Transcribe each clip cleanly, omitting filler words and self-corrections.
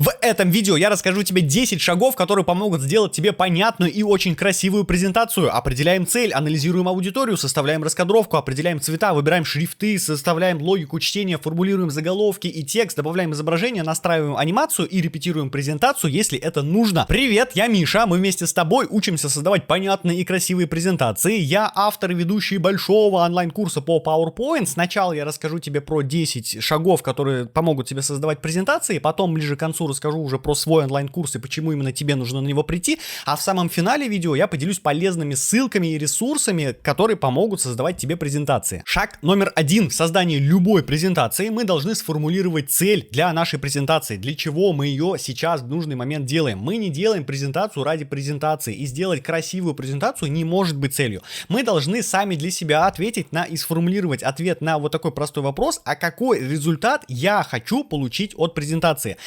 В этом видео я расскажу тебе 10 шагов, которые помогут сделать тебе понятную и очень красивую презентацию. Определяем цель, анализируем аудиторию, составляем раскадровку, определяем цвета, выбираем шрифты, составляем логику чтения, формулируем заголовки и текст, добавляем изображение, настраиваем анимацию и репетируем презентацию, если это нужно. Привет, я Миша, мы вместе с тобой учимся создавать понятные и красивые презентации. Я автор и ведущий большого онлайн-курса по PowerPoint. Сначала я расскажу тебе про 10 шагов, которые помогут тебе создавать презентации, потом ближе к концу расскажу уже про свой онлайн-курс и почему именно тебе нужно на него прийти, а в самом финале видео я поделюсь полезными ссылками и ресурсами, которые помогут создавать тебе презентации. Шаг номер 1 в создании любой презентации: мы должны сформулировать цель для нашей презентации, для чего мы ее сейчас в нужный момент делаем. Мы не делаем презентацию ради презентации, и сделать красивую презентацию не может быть целью. Мы должны сами для себя ответить и сформулировать ответ на вот такой простой вопрос: а какой результат я хочу получить от презентации.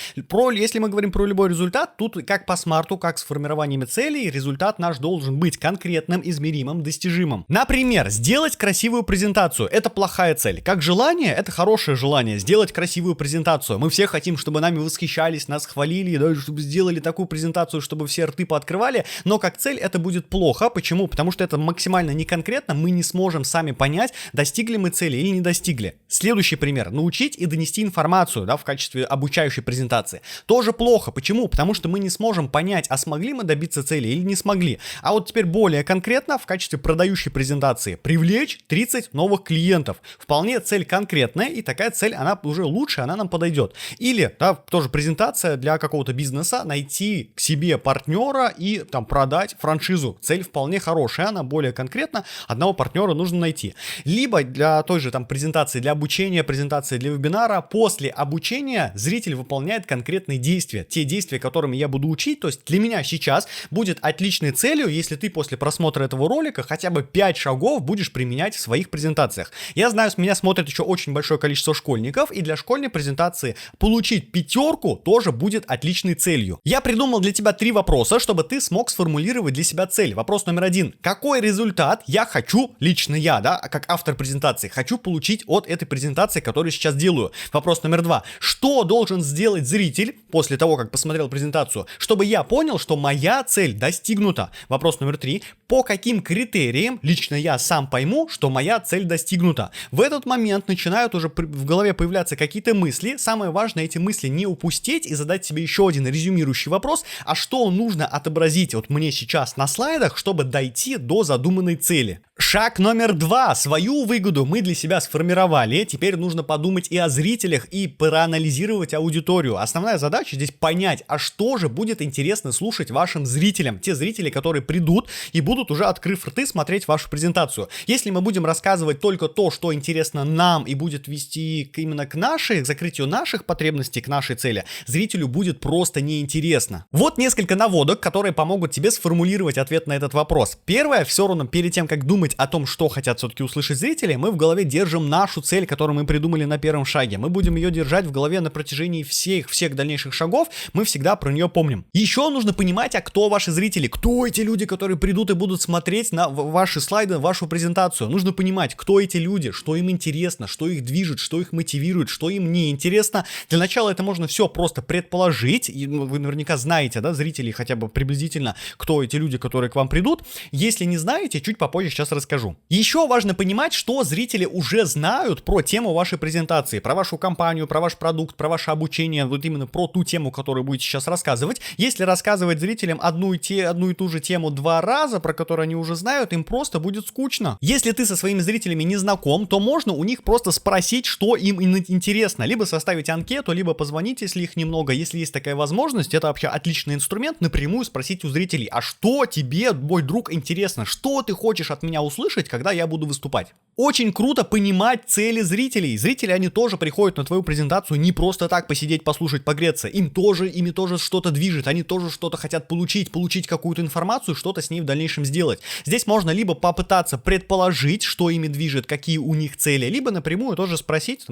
Если мы говорим про любой результат, тут как по смарту, как с формированиями целей, результат наш должен быть конкретным, измеримым, достижимым. Например, сделать красивую презентацию — это плохая цель. Как желание — это хорошее желание сделать красивую презентацию. Мы все хотим, чтобы нами восхищались, нас хвалили, да, чтобы сделали такую презентацию, чтобы все рты пооткрывали, но как цель это будет плохо. Почему? Потому что это максимально неконкретно, мы не сможем сами понять, достигли мы цели или не достигли. Следующий пример: научить и донести информацию, в качестве обучающей презентации. Тоже плохо. Почему? Потому что мы не сможем понять, а смогли мы добиться цели или не смогли. А вот теперь более конкретно, в качестве продающей презентации: привлечь 30 новых клиентов. Вполне цель конкретная, и такая цель, она уже лучше, она нам подойдет. Или, тоже презентация для какого-то бизнеса: найти к себе партнера и продать франшизу. Цель вполне хорошая, она более конкретна, одного партнера нужно найти. Либо для той же презентации для обучения, презентации для вебинара: после обучения зритель выполняет конкретные действия, те действия, которыми я буду учить. То есть для меня сейчас будет отличной целью, если ты после просмотра этого ролика хотя бы 5 шагов будешь применять в своих презентациях. Я знаю, меня смотрит еще очень большое количество школьников, и для школьной презентации получить 5 тоже будет отличной целью. Я придумал для тебя 3 вопроса, чтобы ты смог сформулировать для себя цель. Вопрос номер 1: какой результат я хочу, лично я, как автор презентации, хочу получить от этой презентации, которую сейчас делаю? Вопрос номер 2: что должен сделать зритель после того, как посмотрел презентацию, чтобы я понял, что моя цель достигнута? Вопрос номер 3: по каким критериям лично я сам пойму, что моя цель достигнута? В этот момент начинают уже в голове появляться какие-то мысли. Самое важное — эти мысли не упустить и задать себе еще один резюмирующий вопрос: а что нужно отобразить вот мне сейчас на слайдах, чтобы дойти до задуманной цели? Шаг номер 2. Свою выгоду мы для себя сформировали. Теперь нужно подумать и о зрителях, и проанализировать аудиторию. Основная задача здесь понять, а что же будет интересно слушать вашим зрителям. Те зрители, которые придут и будут, уже открыв рты, смотреть вашу презентацию. Если мы будем рассказывать только то, что интересно нам и будет вести именно к закрытию наших потребностей, к нашей цели, зрителю будет просто неинтересно. Вот несколько наводок, которые помогут тебе сформулировать ответ на этот вопрос. Первое: все равно перед тем, как думать о том, что хотят все-таки услышать зрители, мы в голове держим нашу цель, которую мы придумали на первом шаге. Мы будем ее держать в голове на протяжении всех дальнейших шагов, мы всегда про нее помним. Еще нужно понимать, а кто ваши зрители, кто эти люди, которые придут и будут смотреть на ваши слайды, вашу презентацию. Нужно понимать, кто эти люди, что им интересно, что их движет, что их мотивирует, что им не интересно. Для начала это можно все просто предположить, и вы наверняка знаете, зрителей хотя бы приблизительно, кто эти люди, которые к вам придут. Если не знаете, чуть попозже сейчас расскажу. Еще важно понимать, что зрители уже знают про тему вашей презентации, про вашу компанию, про ваш продукт, про ваше обучение, вот именно про ту тему, которую будете сейчас рассказывать. Если рассказывать зрителям одну и ту же тему 2 раза, про которую они уже знают, им просто будет скучно. Если ты со своими зрителями не знаком, то можно у них просто спросить, что им интересно. Либо составить анкету, либо позвонить, если их немного. Если есть такая возможность, это вообще отличный инструмент, напрямую спросить у зрителей: а что тебе, мой друг, интересно? Что ты хочешь от меня услышать, когда я буду выступать? Очень круто понимать цели зрителей. Зрители, они тоже приходят на твою презентацию не просто так посидеть, послушать, погреться. Ими тоже что-то движет, они тоже что-то хотят получить какую-то информацию, что-то с ней в дальнейшем сделать. Здесь можно либо попытаться предположить, что ими движет, какие у них цели, либо напрямую тоже спросить,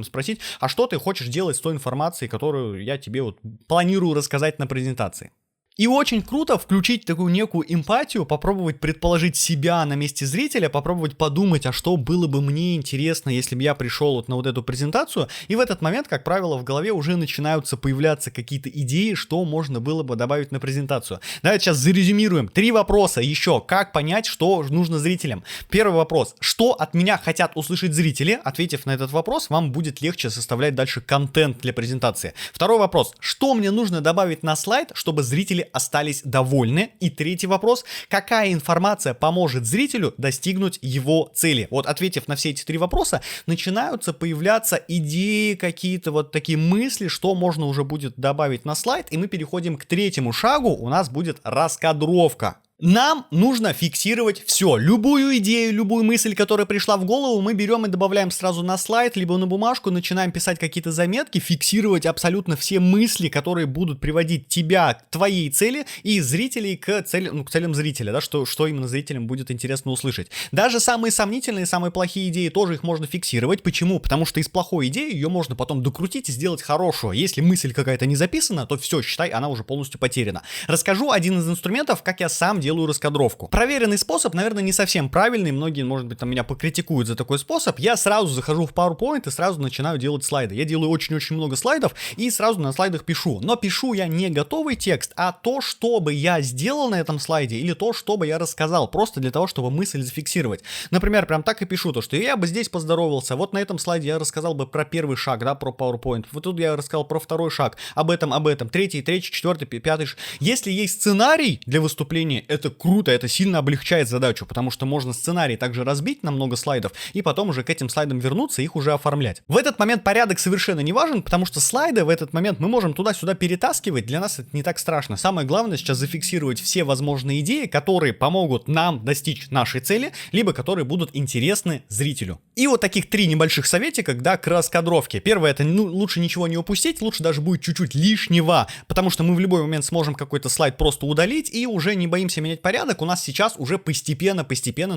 а что ты хочешь делать с той информацией, которую я тебе планирую рассказать на презентации. И очень круто включить такую некую эмпатию, попробовать предположить себя на месте зрителя, попробовать подумать, а что было бы мне интересно, если бы я пришел вот на вот эту презентацию. И в этот момент, как правило, в голове уже начинаются появляться какие-то идеи, что можно было бы добавить на презентацию. Давайте сейчас зарезюмируем. 3 вопроса еще. Как понять, что нужно зрителям? Первый вопрос. Что от меня хотят услышать зрители? Ответив на этот вопрос, вам будет легче составлять дальше контент для презентации. Второй вопрос. Что мне нужно добавить на слайд, чтобы зрители остались довольны? И третий вопрос. Какая информация поможет зрителю достигнуть его цели? Вот ответив на все эти 3 вопроса, начинаются появляться идеи, какие-то вот такие мысли, что можно уже будет добавить на слайд. И мы переходим к третьему шагу. У нас будет раскадровка. Нам нужно фиксировать все, любую идею, любую мысль, которая пришла в голову, мы берем и добавляем сразу на слайд, либо на бумажку, начинаем писать какие-то заметки, фиксировать абсолютно все мысли, которые будут приводить тебя к твоей цели и зрителей к целям зрителя, да, что именно зрителям будет интересно услышать. Даже самые сомнительные, самые плохие идеи тоже их можно фиксировать. Почему? Потому что из плохой идеи ее можно потом докрутить и сделать хорошую. Если мысль какая-то не записана, то все, считай, она уже полностью потеряна. Расскажу один из инструментов, как я сам делаю раскадровку. Проверенный способ, наверное, не совсем правильный, многие, может быть, там меня покритикуют за такой способ. Я сразу захожу в PowerPoint и сразу начинаю делать слайды. Я делаю очень-очень много слайдов и сразу на слайдах пишу. Но пишу я не готовый текст, а то, что бы я сделал на этом слайде или то, что бы я рассказал, просто для того, чтобы мысль зафиксировать. Например, прям так и пишу то, что я бы здесь поздоровался, вот на этом слайде я рассказал бы про первый шаг, да, про PowerPoint. Вот тут я рассказал про второй шаг, об этом, третий, четвертый, пятый. Если есть сценарий для выступления, это круто, это сильно облегчает задачу, потому что можно сценарий также разбить на много слайдов и потом уже к этим слайдам вернуться и их уже оформлять. В этот момент порядок совершенно не важен, потому что слайды в этот момент мы можем туда-сюда перетаскивать, для нас это не так страшно. Самое главное сейчас зафиксировать все возможные идеи, которые помогут нам достичь нашей цели, либо которые будут интересны зрителю. И вот таких 3 небольших советика, да, к раскадровке. Первое, это лучше ничего не упустить, лучше даже будет чуть-чуть лишнего, потому что мы в любой момент сможем какой-то слайд просто удалить и уже не боимся менять порядок. У нас сейчас уже постепенно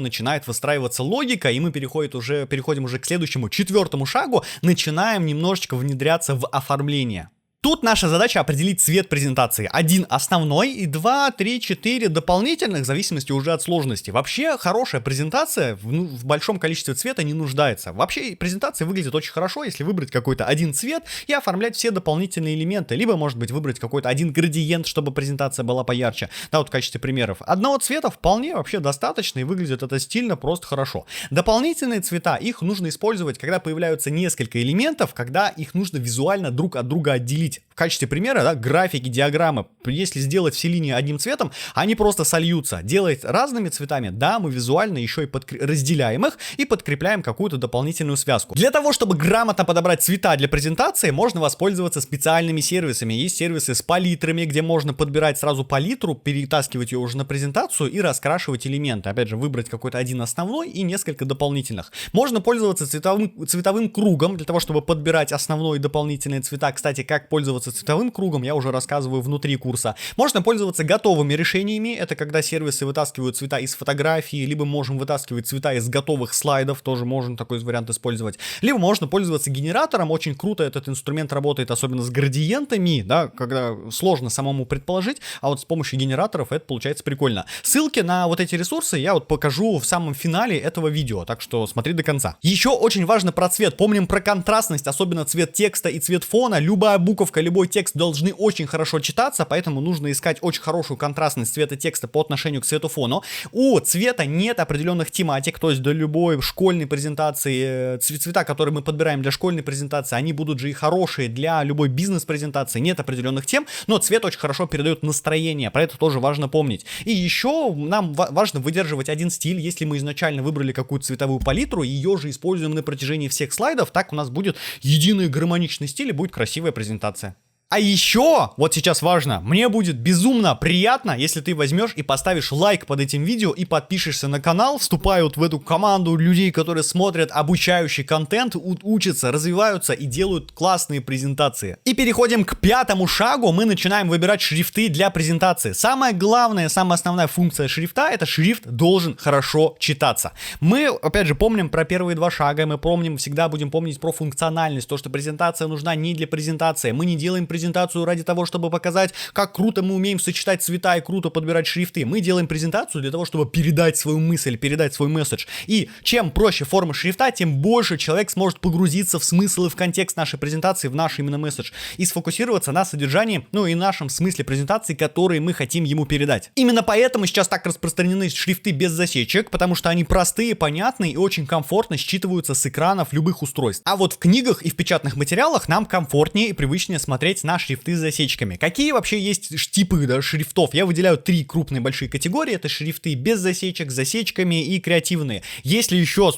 начинает выстраиваться логика, и мы переходим уже к следующему, 4-му шагу, начинаем немножечко внедряться в оформление. Тут наша задача определить цвет презентации. 1 основной и 2, 3, 4 дополнительных, в зависимости уже от сложности. Вообще, хорошая презентация в большом количестве цвета не нуждается. Вообще, презентация выглядит очень хорошо, если выбрать какой-то один цвет и оформлять все дополнительные элементы. Либо, может быть, выбрать какой-то один градиент, чтобы презентация была поярче. Да, вот в качестве примеров. Одного цвета вполне вообще достаточно, и выглядит это стильно, просто хорошо. Дополнительные цвета, их нужно использовать, когда появляются несколько элементов, когда их нужно визуально друг от друга отделить. В качестве примера, да, графики, диаграммы. Если сделать все линии одним цветом, они просто сольются. Делать разными цветами, да, мы визуально еще и разделяем их и подкрепляем какую-то дополнительную связку. Для того, чтобы грамотно подобрать цвета для презентации, можно воспользоваться специальными сервисами. Есть сервисы с палитрами, где можно подбирать сразу палитру, перетаскивать ее уже на презентацию и раскрашивать элементы. Опять же, выбрать какой-то один основной и несколько дополнительных. Можно пользоваться цветовым кругом для того, чтобы подбирать основной и дополнительные цвета. Кстати, как пользоваться цветовым кругом, я уже рассказываю внутри курса. Можно пользоваться готовыми решениями, это когда сервисы вытаскивают цвета из фотографии, либо можем вытаскивать цвета из готовых слайдов, тоже можно такой вариант использовать. Либо можно пользоваться генератором, очень круто этот инструмент работает, особенно с градиентами, да, когда сложно самому предположить, а вот с помощью генераторов это получается прикольно. Ссылки на вот эти ресурсы я вот покажу в самом финале этого видео, так что смотри до конца. Еще очень важно про цвет, помним про контрастность, особенно цвет текста и цвет фона, любая буковка, любой текст должны очень хорошо читаться, поэтому нужно искать очень хорошую контрастность цвета текста по отношению к цвету фону. У цвета нет определенных тематик, то есть для любой школьной презентации, цвета, которые мы подбираем для школьной презентации, они будут же и хорошие для любой бизнес-презентации, нет определенных тем, но цвет очень хорошо передает настроение, про это тоже важно помнить. И еще нам важно выдерживать один стиль, если мы изначально выбрали какую-то цветовую палитру, ее же используем на протяжении всех слайдов, так у нас будет единый гармоничный стиль и будет красивая презентация. А еще, вот сейчас важно, мне будет безумно приятно, если ты возьмешь и поставишь лайк под этим видео и подпишешься на канал, вступают в эту команду людей, которые смотрят обучающий контент, учатся, развиваются и делают классные презентации. И переходим к 5-му шагу, мы начинаем выбирать шрифты для презентации. Самая главная, самая основная функция шрифта, это шрифт должен хорошо читаться. Мы, опять же, помним про первые 2 шага, мы помним, всегда будем помнить про функциональность, то, что презентация нужна не для презентации, мы не делаем презентацию презентацию ради того, чтобы показать, как круто мы умеем сочетать цвета и круто подбирать шрифты. Мы делаем презентацию для того, чтобы передать свою мысль, передать свой месседж. И чем проще форма шрифта, тем больше человек сможет погрузиться в смысл и в контекст нашей презентации, в наш именно месседж, и сфокусироваться на содержании, ну и нашем смысле презентации, который мы хотим ему передать. Именно поэтому сейчас так распространены шрифты без засечек, потому что они простые, понятные и очень комфортно считываются с экранов любых устройств. А вот в книгах и в печатных материалах нам комфортнее и привычнее смотреть на шрифты с засечками. Какие вообще есть типы, да, шрифтов? Я выделяю 3 крупные большие категории. Это шрифты без засечек, с засечками и креативные. Если еще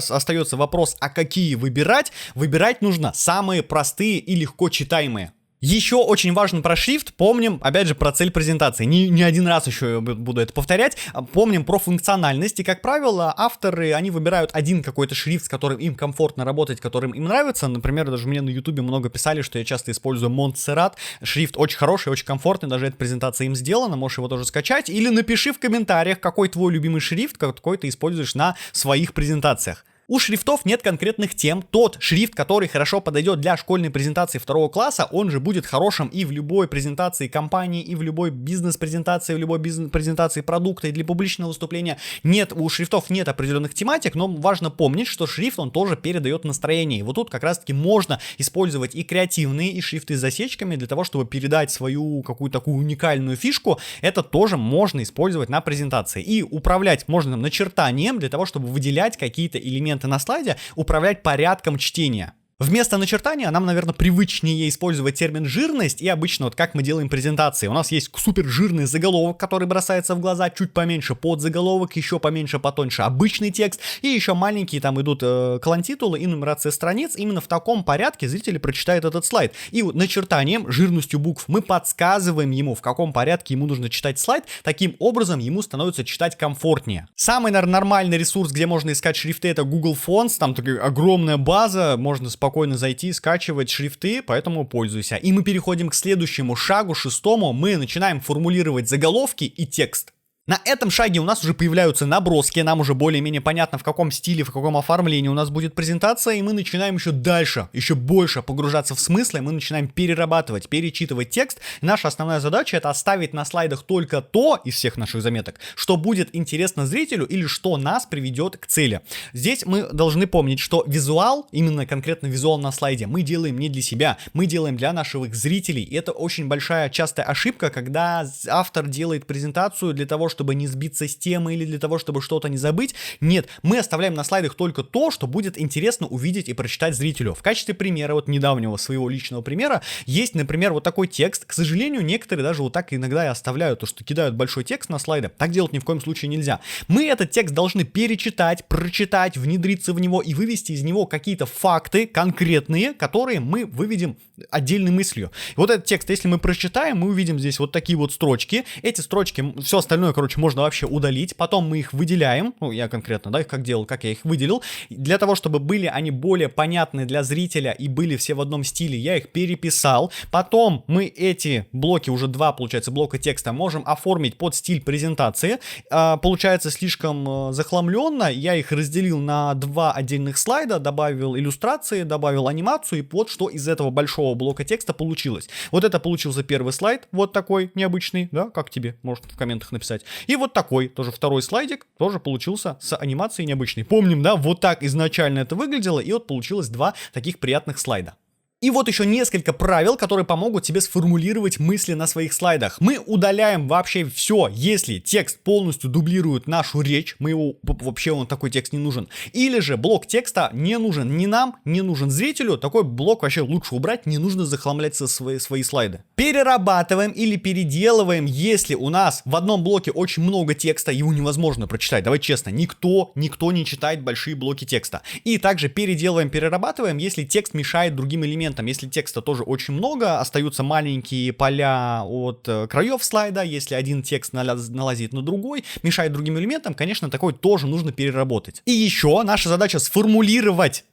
остается вопрос, а какие выбирать, выбирать нужно самые простые и легко читаемые. Еще очень важно про шрифт, помним, опять же, про цель презентации, не один раз еще я буду это повторять, помним про функциональность, и, как правило, авторы, они выбирают один какой-то шрифт, с которым им комфортно работать, которым им нравится, например, даже мне на ютубе много писали, что я часто использую Montserrat, шрифт очень хороший, очень комфортный, даже эта презентация им сделана, можешь его тоже скачать, или напиши в комментариях, какой твой любимый шрифт, какой ты используешь на своих презентациях. У шрифтов нет конкретных тем. Тот шрифт, который хорошо подойдет для школьной презентации 2 класса, он же будет хорошим и в любой презентации компании, и в любой бизнес-презентации, в любой бизнес-презентации продукта и для публичного выступления. Нет, у шрифтов нет определенных тематик, но важно помнить, что шрифт, он тоже передает настроение. И вот тут как раз-таки можно использовать и креативные, и шрифты с засечками для того, чтобы передать свою какую-то такую уникальную фишку. Это тоже можно использовать на презентации. И управлять можно начертанием для того, чтобы выделять какие-то элементы на слайде, управлять порядком чтения. Вместо начертания нам, наверное, привычнее использовать термин «жирность», и обычно вот как мы делаем презентации. У нас есть супер жирный заголовок, который бросается в глаза, чуть поменьше подзаголовок, еще поменьше, потоньше обычный текст, и еще маленькие там идут колонтитулы и нумерация страниц. Именно в таком порядке зрители прочитают этот слайд. И вот начертанием, жирностью букв мы подсказываем ему, в каком порядке ему нужно читать слайд. Таким образом, ему становится читать комфортнее. Самый, наверное, нормальный ресурс, где можно искать шрифты, это Google Fonts. Там такая огромная база, можно спокойно зайти, скачивать шрифты, поэтому пользуйся. И мы переходим к следующему шагу, 6-му. Мы начинаем формулировать заголовки и текст. На этом шаге у нас уже появляются наброски, нам уже более-менее понятно, в каком стиле, в каком оформлении у нас будет презентация, и мы начинаем еще дальше, еще больше погружаться в смыслы, мы начинаем перерабатывать, перечитывать текст. И наша основная задача — это оставить на слайдах только то из всех наших заметок, что будет интересно зрителю или что нас приведет к цели. Здесь мы должны помнить, что визуал, именно конкретно визуал на слайде, мы делаем не для себя, мы делаем для наших зрителей. И это очень большая, частая ошибка, когда автор делает презентацию для того, чтобы не сбиться с темы или для того, чтобы что-то не забыть. Нет, мы оставляем на слайдах только то, что будет интересно увидеть и прочитать зрителю. В качестве примера, вот недавнего своего личного примера, есть, например, вот такой текст. К сожалению, некоторые даже вот так иногда и оставляют, то, что кидают большой текст на слайды. Так делать ни в коем случае нельзя. Мы этот текст должны перечитать, прочитать, внедриться в него и вывести из него какие-то факты конкретные, которые мы выведем отдельной мыслью. Вот этот текст, если мы прочитаем, мы увидим здесь вот такие вот строчки. Эти строчки, все остальное, короче, можно вообще удалить. Потом мы их выделяем. Ну, я конкретно, да, их как делал, как я их выделил. Для того, чтобы были они более понятны для зрителя и были все в одном стиле, я их переписал. Потом мы эти блоки, уже 2, получается, блока текста, можем оформить под стиль презентации. Получается слишком захламленно. Я их разделил на 2 отдельных слайда, добавил иллюстрации, добавил анимацию, и вот что из этого большого блока текста получилось. Вот это получился первый слайд, вот такой необычный, да, как тебе, может в комментах написать. И вот такой, тоже второй слайдик, тоже получился с анимацией необычной. Помним, да, вот так изначально это выглядело, и вот получилось 2 таких приятных слайда. И вот еще несколько правил, которые помогут тебе сформулировать мысли на своих слайдах. Мы удаляем вообще все, если текст полностью дублирует нашу речь, мы его, вообще он такой текст не нужен. Или же блок текста не нужен ни нам, не нужен зрителю, такой блок вообще лучше убрать, не нужно захламлять свои слайды. Перерабатываем или переделываем, если у нас в одном блоке очень много текста, его невозможно прочитать, давай честно, никто не читает большие блоки текста. И также переделываем, перерабатываем, если текст мешает другим элементам. Если текста тоже очень много, остаются маленькие поля от краев слайда, если один текст налазит на другой, мешает другим элементам, конечно, такой тоже нужно переработать. И еще наша задача сформулировать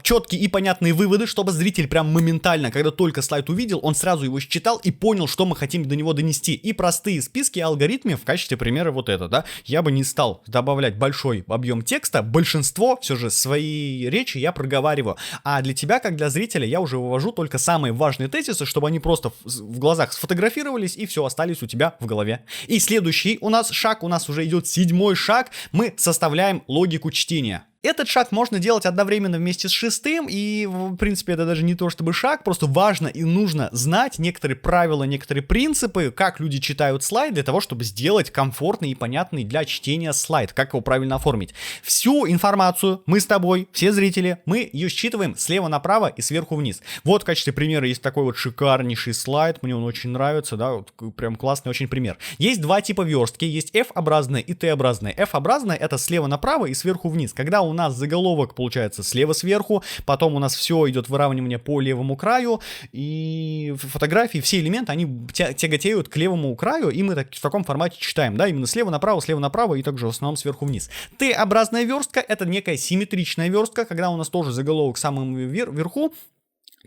четкие и понятные выводы, чтобы зритель прям моментально, когда только слайд увидел, он сразу его считал и понял, что мы хотим до него донести. И простые списки, алгоритмы, в качестве примера вот это, да, я бы не стал добавлять большой объем текста, большинство все же свои речи я проговариваю, а для тебя, как для зрителя, я уже вывожу только самые важные тезисы, чтобы они просто в глазах сфотографировались и все остались у тебя в голове. И следующий у нас шаг, у нас уже идет 7-й шаг, мы составляем логику чтения. Этот шаг можно делать одновременно вместе с 6-м, и, в принципе, это даже не то чтобы шаг, просто важно и нужно знать некоторые правила, некоторые принципы, как люди читают слайд, для того, чтобы сделать комфортный и понятный для чтения слайд, как его правильно оформить. Всю информацию мы с тобой, все зрители, мы ее считываем слева направо и сверху вниз. Вот в качестве примера есть такой вот шикарнейший слайд, мне он очень нравится, да, вот прям классный очень пример. Есть два типа верстки, есть F-образная и T-образная. F-образная — это слева направо и сверху вниз. Когда у нас заголовок получается слева сверху, потом у нас все идет выравнивание по левому краю, и фотографии, все элементы, они тяготеют к левому краю, и мы в таком формате читаем, да, именно слева направо, и также в основном сверху вниз. Т-образная верстка — это некая симметричная верстка, когда у нас тоже заголовок самым вверху,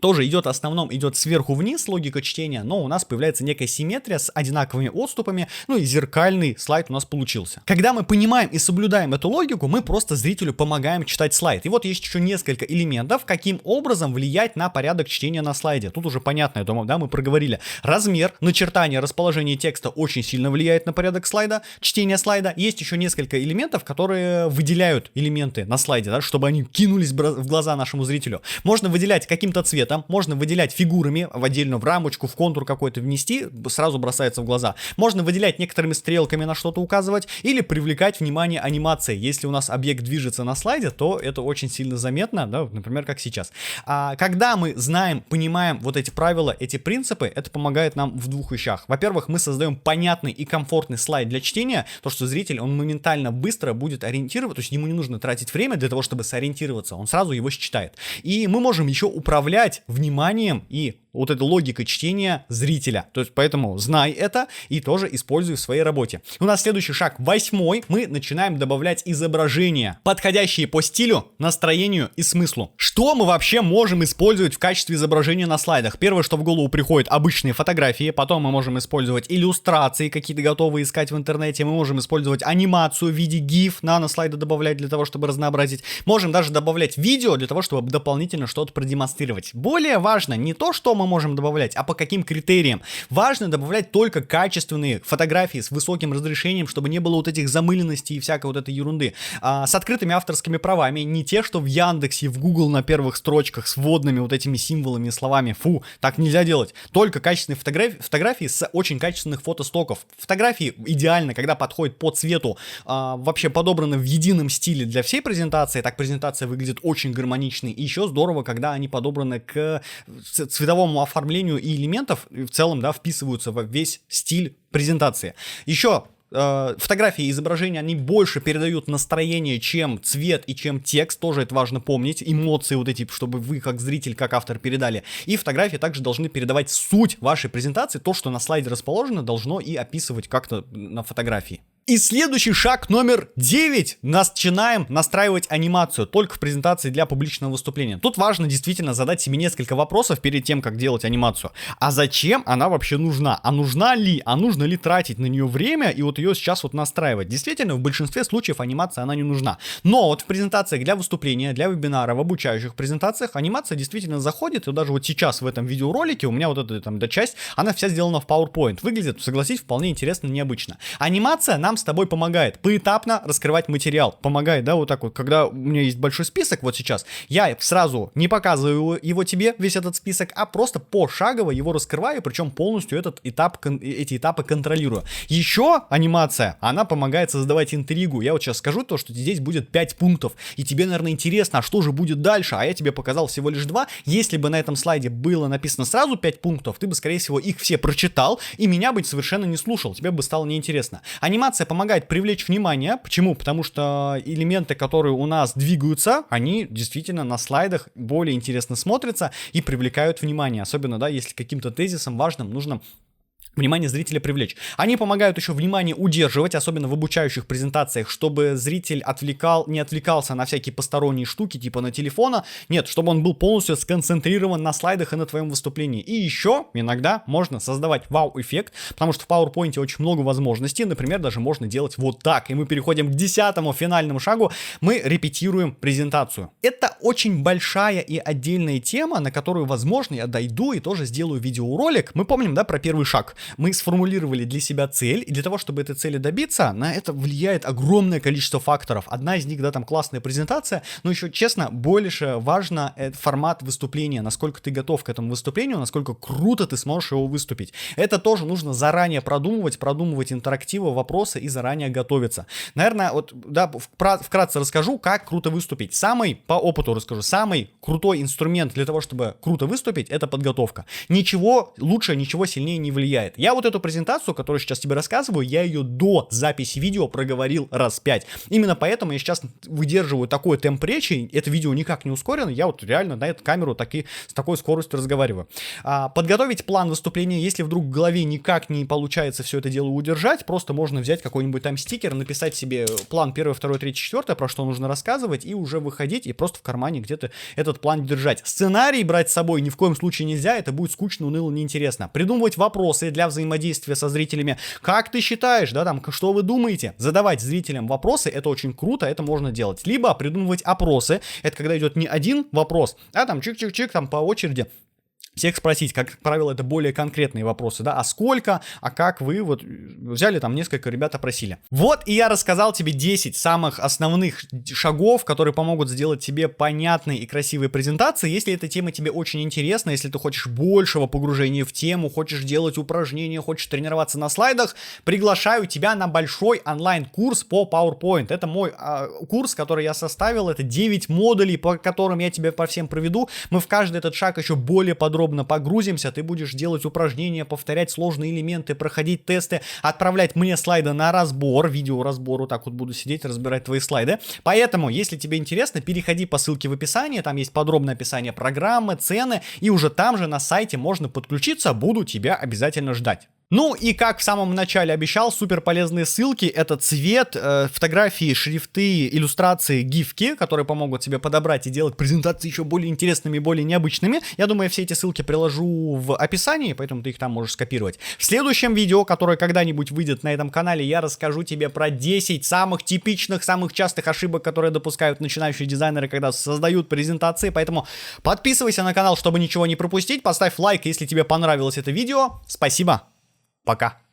тоже идет в основном, идет сверху вниз логика чтения, но у нас появляется некая симметрия с одинаковыми отступами, ну и зеркальный слайд у нас получился. Когда мы понимаем и соблюдаем эту логику, мы просто зрителю помогаем читать слайд. И вот есть еще несколько элементов, каким образом влиять на порядок чтения на слайде. Тут уже понятно, я думаю, да, мы проговорили. Размер, начертание, расположение текста очень сильно влияет на порядок слайда, чтение слайда. Есть еще несколько элементов, которые выделяют элементы на слайде, да, чтобы они кинулись в глаза нашему зрителю. Можно выделять каким-то цветом, можно выделять фигурами в отдельную в рамочку, в контур какой-то внести, сразу бросается в глаза. Можно выделять некоторыми стрелками на что-то указывать или привлекать внимание анимацией. Если у нас объект движется на слайде, то это очень сильно заметно, да, например, как сейчас. Когда мы знаем, понимаем вот эти правила, эти принципы, это помогает нам в двух вещах. Во-первых, мы создаем понятный и комфортный слайд для чтения, то, что зритель, он моментально быстро будет ориентироваться, то есть ему не нужно тратить время для того, чтобы сориентироваться, он сразу его считает. И мы можем еще управлять вниманием и вот этой логикой чтения зрителя. То есть поэтому знай это и тоже используй в своей работе. У нас следующий шаг, 8-й. Мы начинаем добавлять изображения, подходящие по стилю, настроению и смыслу. Что мы вообще можем использовать в качестве изображения на слайдах? Первое, что в голову приходит, обычные фотографии. Потом мы можем использовать иллюстрации, какие-то готовые искать в интернете. Мы можем использовать анимацию в виде GIF, на слайды добавлять для того, чтобы разнообразить. Можем даже добавлять видео для того, чтобы дополнительно что-то продемонстрировать. Более важно не то, что мы можем добавлять, а по каким критериям. Важно добавлять только качественные фотографии с высоким разрешением, чтобы не было вот этих замыленностей и всякой вот этой ерунды. С открытыми авторскими правами, не те, что в Яндексе, в Google на первых строчках с вводными вот этими символами и словами. Фу, так нельзя делать. Только качественные фотографии с очень качественных фотостоков. Фотографии идеально, когда подходят по цвету, вообще подобраны в едином стиле для всей презентации. Так презентация выглядит очень гармоничной. И еще здорово, когда они подобраны к цветовому оформлению и элементов, и в целом, да, вписываются во весь стиль презентации. Еще фотографии и изображения, они больше передают настроение, чем цвет и чем текст, тоже это важно помнить, эмоции вот эти, чтобы вы как зритель, как автор передали. И фотографии также должны передавать суть вашей презентации, то, что на слайде расположено, должно и описывать как-то на фотографии. И следующий шаг номер 9. Начинаем настраивать анимацию только в презентации для публичного выступления. Тут важно действительно задать себе несколько вопросов перед тем, как делать анимацию. А зачем она вообще нужна? А нужна ли? А нужно ли тратить на нее время и вот ее сейчас вот настраивать? Действительно, в большинстве случаев анимация, она не нужна. Но вот в презентациях для выступления, для вебинара, в обучающих презентациях анимация действительно заходит. И даже вот сейчас в этом видеоролике у меня вот эта там часть, она вся сделана в PowerPoint. Выглядит, согласитесь, вполне интересно, необычно. Анимация нам с тобой помогает поэтапно раскрывать материал. Помогает, да, вот так вот, когда у меня есть большой список вот сейчас, я сразу не показываю его тебе, весь этот список, а просто пошагово его раскрываю, причем полностью эти этапы контролирую. Еще анимация, она помогает создавать интригу. Я вот сейчас скажу то, что здесь будет 5 пунктов, и тебе, наверное, интересно, а что же будет дальше, а я тебе показал всего лишь 2. Если бы на этом слайде было написано сразу 5 пунктов, ты бы, скорее всего, их все прочитал, и меня бы совершенно не слушал, тебе бы стало неинтересно. Анимация помогает привлечь внимание. Почему? Потому что элементы, которые у нас двигаются, они действительно на слайдах более интересно смотрятся и привлекают внимание. Особенно, да, если каким-то тезисом важным нужно внимание зрителя привлечь. Они помогают еще внимание удерживать, особенно в обучающих презентациях, чтобы зритель не отвлекался на всякие посторонние штуки, типа на телефона. Нет, чтобы он был полностью сконцентрирован на слайдах и на твоем выступлении. И еще иногда можно создавать вау-эффект, потому что в PowerPoint очень много возможностей. Например, даже можно делать вот так. И мы переходим к 10-му финальному шагу. Мы репетируем презентацию. Это очень большая и отдельная тема, на которую, возможно, я дойду и тоже сделаю видеоролик. Мы помним, да, про первый шаг. Мы сформулировали для себя цель, и для того, чтобы этой цели добиться, на это влияет огромное количество факторов. Одна из них, да, там классная презентация, но еще, честно, больше важно формат выступления, насколько ты готов к этому выступлению, насколько круто ты сможешь его выступить. Это тоже нужно заранее продумывать интерактивы, вопросы и заранее готовиться. Наверное, вот, да, вкратце расскажу, как круто выступить. По опыту расскажу, самый крутой инструмент для того, чтобы круто выступить, это подготовка. Ничего лучше, ничего сильнее не влияет. Я вот эту презентацию, которую сейчас тебе рассказываю, я ее до записи видео проговорил раз 5. Именно поэтому я сейчас выдерживаю такой темп речи, это видео никак не ускорено, я вот реально на эту камеру с такой скоростью разговариваю. Подготовить план выступления, если вдруг в голове никак не получается все это дело удержать, просто можно взять какой-нибудь там стикер, написать себе план 1, 2, 3, 4, про что нужно рассказывать, и уже выходить, и просто в кармане где-то этот план держать. Сценарий брать с собой ни в коем случае нельзя, это будет скучно, уныло, неинтересно. Придумывать вопросы для взаимодействия со зрителями. Как ты считаешь, да, там, что вы думаете? Задавать зрителям вопросы, это очень круто, это можно делать. Либо придумывать опросы, это когда идет не один вопрос, а там чик-чик-чик, там по очереди всех спросить, как правило, это более конкретные вопросы, да, а сколько, а как вы, вот, взяли там несколько ребят, опросили. Вот, и я рассказал тебе 10 самых основных шагов, которые помогут сделать тебе понятные и красивые презентации. Если эта тема тебе очень интересна, если ты хочешь большего погружения в тему, хочешь делать упражнения, хочешь тренироваться на слайдах, приглашаю тебя на большой онлайн-курс по PowerPoint. Это мой курс, который я составил, это 9 модулей, по которым я тебя по всем проведу. Мы в каждый этот шаг еще более подробно погрузимся, ты будешь делать упражнения, повторять сложные элементы, проходить тесты, отправлять мне слайды на разбор, видеоразбор, вот так вот буду сидеть, разбирать твои слайды. Поэтому, если тебе интересно, переходи по ссылке в описании, там есть подробное описание программы, цены, и уже там же на сайте можно подключиться, буду тебя обязательно ждать. Ну и как в самом начале обещал, супер полезные ссылки, это цвет, фотографии, шрифты, иллюстрации, гифки, которые помогут тебе подобрать и делать презентации еще более интересными и более необычными. Я думаю, я все эти ссылки приложу в описании, поэтому ты их там можешь скопировать. В следующем видео, которое когда-нибудь выйдет на этом канале, я расскажу тебе про 10 самых типичных, самых частых ошибок, которые допускают начинающие дизайнеры, когда создают презентации, поэтому подписывайся на канал, чтобы ничего не пропустить, поставь лайк, если тебе понравилось это видео. Спасибо. Пока.